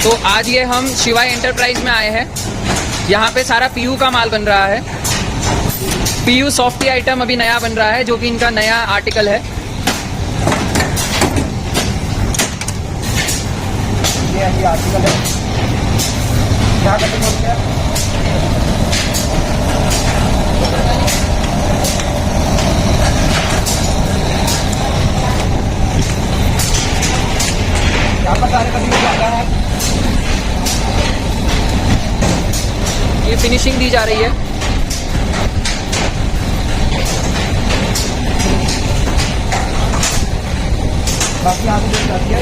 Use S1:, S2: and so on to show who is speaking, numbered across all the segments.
S1: तो आज ये हम शिवाय एंटरप्राइज में आए हैं। यहाँ पे सारा पीयू का माल बन रहा है। पीयू सॉफ्टी आइटम अभी नया बन रहा है, जो कि इनका नया आर्टिकल है।
S2: ये आर्टिकल है, क्या कटिंग होती है? यहाँ पर सारे कटिंग ज़्यादा है।
S1: ये फिनिशिंग दी जा रही है।
S2: बाकी यहाँ से जोड़ी आती है,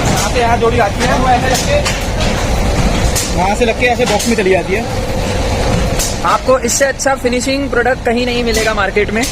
S2: यहाँ से यहाँ जोड़ी आती है, वो ऐसे लग के वहाँ से लग के ऐसे बॉक्स में चली जाती है।
S1: आपको इससे अच्छा फिनिशिंग प्रोडक्ट कहीं नहीं मिलेगा मार्केट में।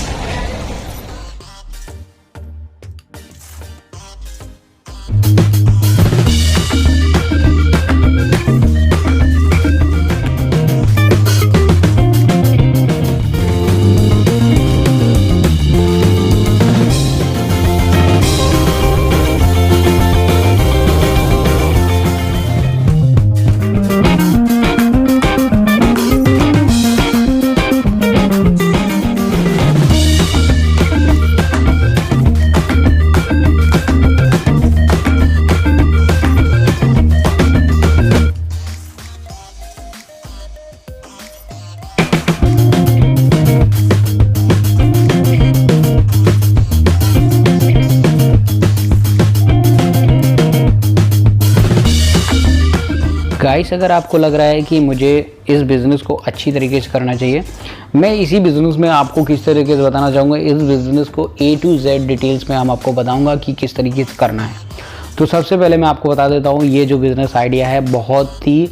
S1: गाइस, अगर आपको लग रहा है कि मुझे इस बिज़नेस को अच्छी तरीके से करना चाहिए, मैं इसी बिज़नेस में आपको किस तरीके से बताना चाहूँगा। इस बिज़नेस को A to Z डिटेल्स में हम आपको बताऊँगा कि किस तरीके से करना है। तो सबसे पहले मैं आपको बता देता हूँ, ये जो बिज़नेस आइडिया है बहुत ही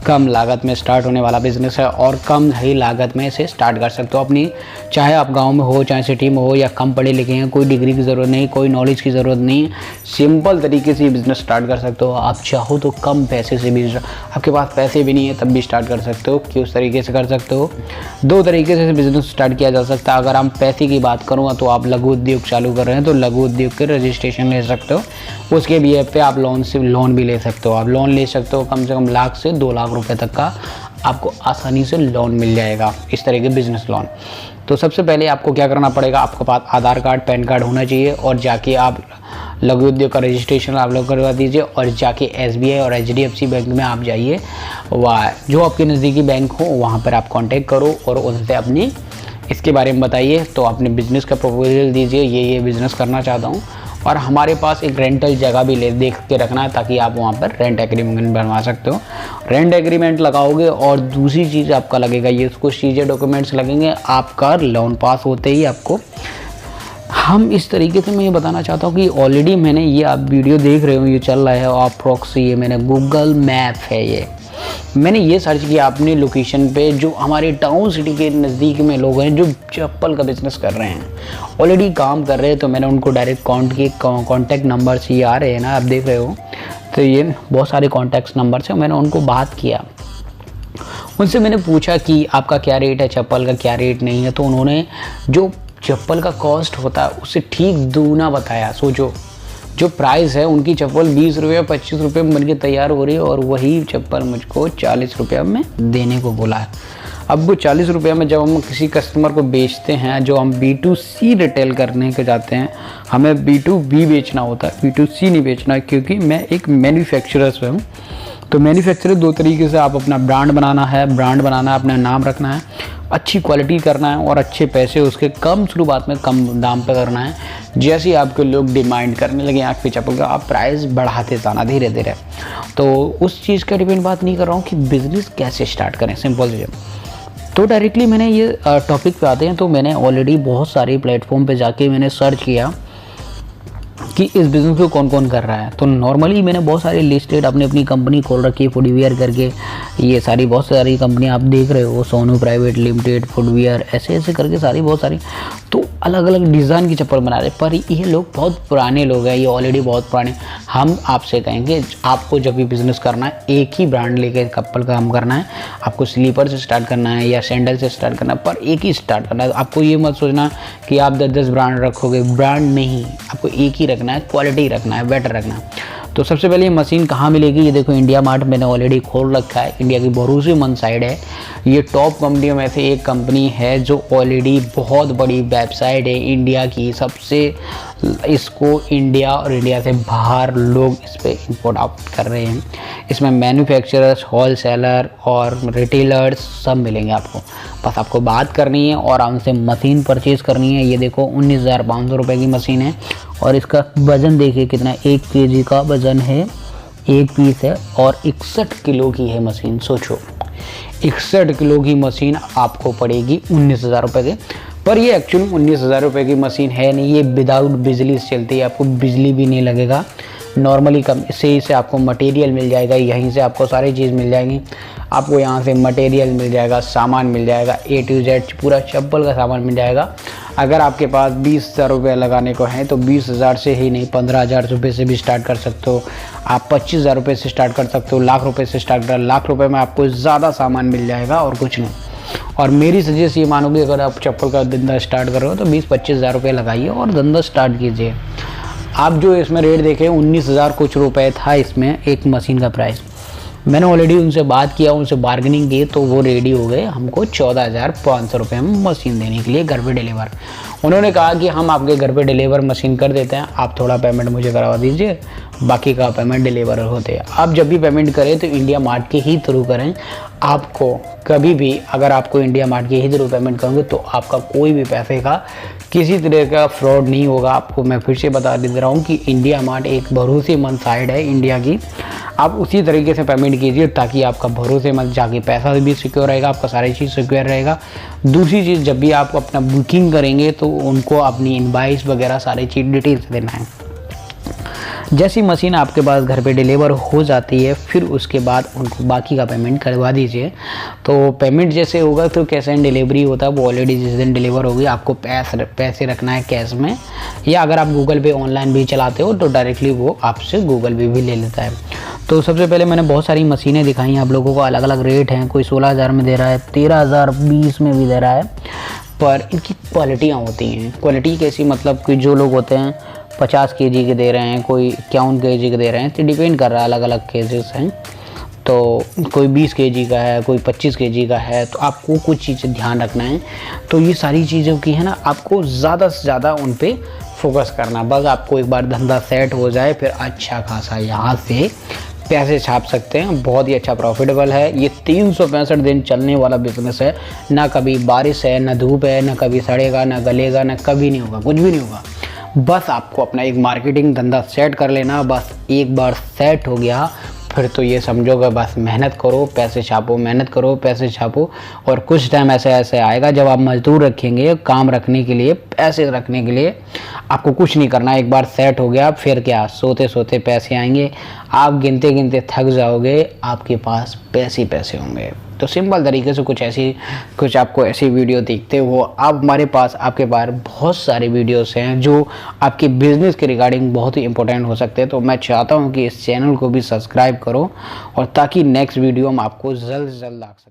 S1: कम लागत में स्टार्ट होने वाला बिज़नेस है और कम ही लागत में इसे स्टार्ट कर सकते हो अपनी। चाहे आप गांव में हो, चाहे सिटी में हो, या कम पढ़े लिखे हैं, कोई डिग्री की ज़रूरत नहीं, कोई नॉलेज की ज़रूरत नहीं, सिंपल तरीके से ये बिज़नेस स्टार्ट कर सकते हो। आप चाहो तो कम पैसे से भी, आपके पास पैसे भी नहीं है तब भी स्टार्ट कर सकते हो कि उस तरीके से कर सकते हो। दो तरीके से बिज़नेस स्टार्ट किया जा सकता है। अगर हम पैसे की बात करूँगा तो आप लघु उद्योग चालू कर रहे हैं तो लघु उद्योग के रजिस्ट्रेशन ले सकते हो। उसके बीए पे आप लोन भी ले सकते हो। आप लोन ले सकते हो, कम से कम लाख से 2 लाख रुपए तक का आपको आसानी से लोन मिल जाएगा, इस तरह के बिजनेस लोन। तो सबसे पहले आपको क्या करना पड़ेगा, आपके पास आधार कार्ड, पैन कार्ड होना चाहिए और जाके आप लघु उद्योग का रजिस्ट्रेशन आप लोग करवा दीजिए और जाके SBI और HDFC बैंक में आप जाइए। वह जो आपके नज़दीकी बैंक हो वहाँ पर आप कांटेक्ट करो और उनसे अपनी इसके बारे में बताइए। तो अपने बिज़नेस का प्रपोजल दीजिए, ये बिज़नेस करना चाहता हूँ और हमारे पास एक रेंटल जगह भी देख के रखना है ताकि आप वहाँ पर रेंट एग्रीमेंट बनवा सकते हो। रेंट एग्रीमेंट लगाओगे और दूसरी चीज़ आपका लगेगा, ये कुछ चीज़ें डॉक्यूमेंट्स लगेंगे। आपका लोन पास होते ही आपको हम इस तरीके से मैं ये बताना चाहता हूँ कि ऑलरेडी मैंने ये आप वीडियो देख रहे हो, ये चल रहा है और अप्रॉक्स ये मैंने गूगल मैप है, ये मैंने ये सर्च किया अपनी लोकेशन पे। जो हमारे टाउन सिटी के नज़दीक में लोग हैं जो चप्पल का बिज़नेस कर रहे हैं, ऑलरेडी काम कर रहे हैं, तो मैंने उनको डायरेक्ट कॉन्टैक्ट नंबर्स ये आ रहे हैं ना, आप देख रहे हो, तो ये बहुत सारे कॉन्टैक्ट नंबर्स हैं। मैंने उनको बात किया, उनसे मैंने पूछा कि आपका क्या रेट है, चप्पल का क्या रेट नहीं है। तो उन्होंने जो चप्पल का कॉस्ट होता है उससे ठीक दूना बताया। सोचो, जो प्राइस है उनकी चप्पल 20 रुपये 25 रुपये में बन के तैयार हो रही है और वही चप्पल मुझको 40 रुपये में देने को बोला है। अब वो 40 रुपये में जब हम किसी कस्टमर को बेचते हैं, जो हम B2C रिटेल करने के जाते हैं, हमें B2B बेचना होता है, B2C नहीं बेचना है, क्योंकि मैं एक मैन्युफैक्चरर से हूँ। तो मैन्युफैक्चरर दो तरीके से, आप अपना ब्रांड बनाना है, अपना नाम रखना है, अच्छी क्वालिटी करना है और अच्छे पैसे उसके कम शुरुआत में कम दाम पे करना है। जैसे ही आपके लोग डिमांड करने लगे आपकी चप्पल का, आप प्राइस बढ़ाते जाना धीरे धीरे। तो उस चीज़ का डिपेंड बात नहीं कर रहा हूँ कि बिज़नेस कैसे स्टार्ट करें, सिंपल चीज़। तो डायरेक्टली मैंने ये टॉपिक पे आते हैं। तो मैंने ऑलरेडी बहुत सारे प्लेटफॉर्म पे जाके मैंने सर्च किया कि इस बिज़नेस को कौन कौन कर रहा है। तो नॉर्मली मैंने बहुत सारी लिस्टेड अपनी कंपनी खोल रखी है, फुटवियर करके। ये सारी बहुत सारी कंपनी आप देख रहे हो, सोनू प्राइवेट लिमिटेड, फुटवियर, ऐसे करके सारी बहुत सारी, तो अलग अलग डिज़ाइन की चप्पल बना रहे। पर ये लोग बहुत पुराने लोग हैं, ये ऑलरेडी बहुत पुराने। हम आपसे कहेंगे आपको जब भी बिज़नेस करना है, एक ही ब्रांड लेके चप्पल का काम करना है। आपको स्लीपर से स्टार्ट करना है या सैंडल से स्टार्ट करना है, पर एक ही स्टार्ट करना है। आपको ये मत सोचना कि आप 10-10 ब्रांड रखोगे, ब्रांड नहीं, आपको एक ही रखना है, क्वालिटी रखना है, बेटर रखना है। तो सबसे पहले ये मशीन कहाँ मिलेगी, ये देखो इंडिया मार्ट मैंने ऑलरेडी खोल रखा है। इंडिया की भरोसेमंद साइट है। ये टॉप कंपनियों में से एक कंपनी है जो ऑलरेडी बहुत बड़ी वेबसाइट है इंडिया की सबसे। इसको इंडिया और इंडिया से बाहर लोग इस पर इंपोर्ट आउट कर रहे हैं। इसमें मैन्युफैक्चरर्स, होलसेलर और रिटेलर्स सब मिलेंगे आपको। बस आपको बात करनी है और हमसे मशीन परचेज़ करनी है। ये देखो 19,500 रुपये की मशीन है और इसका वज़न देखिए कितना, 1 kg का वज़न है, एक पीस है और 61 किलो की है मशीन। सोचो 61 किलो की मशीन आपको पड़ेगी 19,000 रुपये के। पर ये एक्चुअली 19,000 रुपये की मशीन है नहीं, ये विदाउट बिजली से चलती है। आपको बिजली भी नहीं लगेगा। नॉर्मली कम से आपको मटेरियल मिल जाएगा, यहीं से आपको सारी चीज़ मिल जाएंगी। आपको यहाँ से मटेरियल मिल जाएगा, सामान मिल जाएगा, A to Z पूरा चप्पल का सामान मिल जाएगा। अगर आपके पास 20,000 रुपये लगाने को है तो 20,000 से ही नहीं 15,000 रुपये से भी स्टार्ट कर सकते हो। आप 25,000 रुपये से स्टार्ट कर सकते हो, लाख रुपये से स्टार्ट कर। लाख रुपये में आपको ज़्यादा सामान मिल जाएगा और कुछ नहीं। और मेरी सजेस्ट ये मानोगे, अगर आप चप्पल का धंधा स्टार्ट कर रहे हो तो 20-25 हज़ार रुपये लगाइए और धंधा स्टार्ट कीजिए। आप जो इसमें रेट देखें 19,000 कुछ रुपए था इसमें एक मशीन का प्राइस। मैंने ऑलरेडी उनसे बात किया, उनसे बार्गेनिंग की तो वो रेडी हो गए हमको 14,500 रुपये में मशीन देने के लिए घर पे डिलीवर। उन्होंने कहा कि हम आपके घर पे डिलीवर मशीन कर देते हैं, आप थोड़ा पेमेंट मुझे करवा दीजिए, बाकी का पेमेंट डिलीवर होते हैं। आप जब भी पेमेंट करें तो इंडिया मार्ट के ही थ्रू करें। आपको कभी भी अगर आपको इंडिया मार्ट के ही थ्रू पेमेंट करोगे तो आपका कोई भी पैसे का किसी तरह का फ्रॉड नहीं होगा। आपको मैं फिर से बता दे रहा हूँ कि इंडिया मार्ट एक भरोसेमंद साइट है इंडिया की। आप उसी तरीके से पेमेंट कीजिए ताकि आपका भरोसेमंद जाके पैसा भी सिक्योर रहेगा, आपका सारी चीज़ सिक्योर रहेगा। दूसरी चीज़, जब भी आप अपना बुकिंग करेंगे तो उनको अपनी इनवाइस वगैरह सारी चीज़ डिटेल्स देना है। जैसी मशीन आपके पास घर पे डिलीवर हो जाती है फिर उसके बाद उनको बाकी का पेमेंट करवा दीजिए। तो पेमेंट जैसे होगा तो कैश एंड डिलीवरी होता है, वो ऑलरेडी जिस दिन डिलीवर होगी आपको पैसे रखना है कैश में, या अगर आप गूगल पे ऑनलाइन भी चलाते हो तो डायरेक्टली वो आपसे गूगल पे भी ले लेता है। तो सबसे पहले मैंने बहुत सारी मशीनें दिखाई हैं आप लोगों को, अलग अलग रेट हैं। कोई 16,000 में दे रहा है, 13,000, 20 में भी दे रहा है। पर इनकी क्वालिटियाँ होती हैं। क्वालिटी कैसी, मतलब कि जो लोग होते हैं 50 kg के दे रहे हैं, कोई 51 kg के दे रहे हैं, तो डिपेंड कर रहा है, अलग अलग केसेस हैं। तो कोई 20 kg का है, कोई 25 kg का है, तो आपको कुछ चीज़ें ध्यान रखना है। तो ये सारी चीज़ों की है ना, आपको ज़्यादा से ज़्यादा उन पे फोकस करना। बस आपको एक बार धंधा सेट हो जाए फिर अच्छा खासा यहाँ से पैसे छाप सकते हैं। बहुत ही अच्छा प्रॉफिटेबल है। ये 365 दिन चलने वाला बिजनेस है। ना कभी बारिश है, ना धूप है, ना कभी सड़ेगा, ना गलेगा, ना कभी नहीं होगा, कुछ भी नहीं होगा। बस आपको अपना एक मार्केटिंग धंधा सेट कर लेना। बस एक बार सेट हो गया फिर तो ये समझोगे बस मेहनत करो पैसे छापो, मेहनत करो पैसे छापो। और कुछ टाइम ऐसे आएगा जब आप मजदूर रखेंगे काम रखने के लिए, पैसे रखने के लिए। आपको कुछ नहीं करना, एक बार सेट हो गया फिर क्या, सोते सोते पैसे आएंगे। आप गिनते गिनते थक जाओगे, आपके पास पैसे होंगे। तो सिंपल तरीके से कुछ आपको ऐसी वीडियो देखते हो आप हमारे पास, आपके पास बहुत सारे वीडियोस हैं जो आपके बिजनेस के रिगार्डिंग बहुत ही इंपॉर्टेंट हो सकते हैं। तो मैं चाहता हूं कि इस चैनल को भी सब्सक्राइब करो और ताकि नेक्स्ट वीडियो हम आपको जल्द से जल्द ला सकें।